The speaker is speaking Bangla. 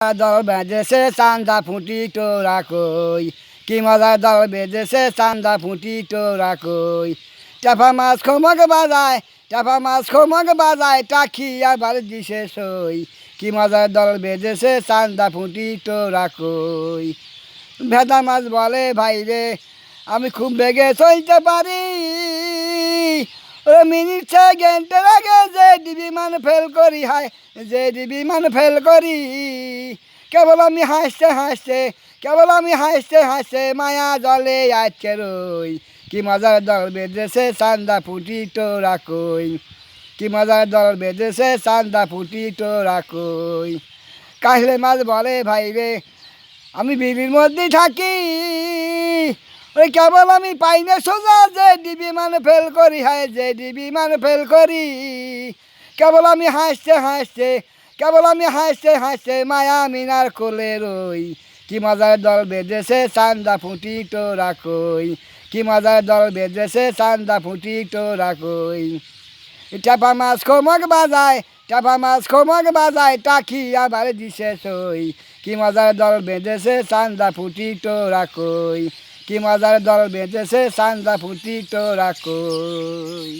দল বেঁধেছে চান্দা ফুটি তোরা কই, কি মজার দল বেঁধেছে চান্দা ফুটি তোরা কই। চাপা মাছ খমক বাজায়, চাপা মাছ খমক বাজায়, টাকি আবার দিছে সই, কি মজার দল বেঁধেছে চান্দা ফুটি তোরা কই। ভেদা মাছ বলে ভাই রে আমি খুব বেগে চলতে পারি, ও মিনিট সেকেন্ডের আগে যে বিমান ফেল করি, হায় যে বিমান ফেল করি। কেবল আমি হাসতে হাসতে, কেবল আমি হাসতে হাসতে মায়া জলে আটকে রই, কি মজার দল বেঁধেছে চান্দা ফুটি তোরা কই, কি মজার দল বেঁধেছে চান্দা ফুটি তোরা কই। কাশলে মাছ বলে ভাই রে আমি বিলির মধ্যেই থাকি, ওই কেবল আমি পাই না সোজা যে বিমান ফেল করি, হায় যে বিমান ফেল করি। কেবল আমি হাসতে হাসতে, কেবল আমি হাসতে হাসতে মায়া মিনার কোলে রই, কি মজার দল বেঁধেছে চান্দা ফুটি তোরা কই, কি মজার দল বেঁধেছে চান্দা ফুটি তোরা কই। চাপা মাছ খমক বাজায়, চাপা মাছ খমক বাজায়, টাকি আবার দিছে সই, কি মজার দল বেঁধেছে চান্দা ফুটি তোরা কই, কি মজার দল বেঁধেছে চান্দা ফুটি তোরা কই।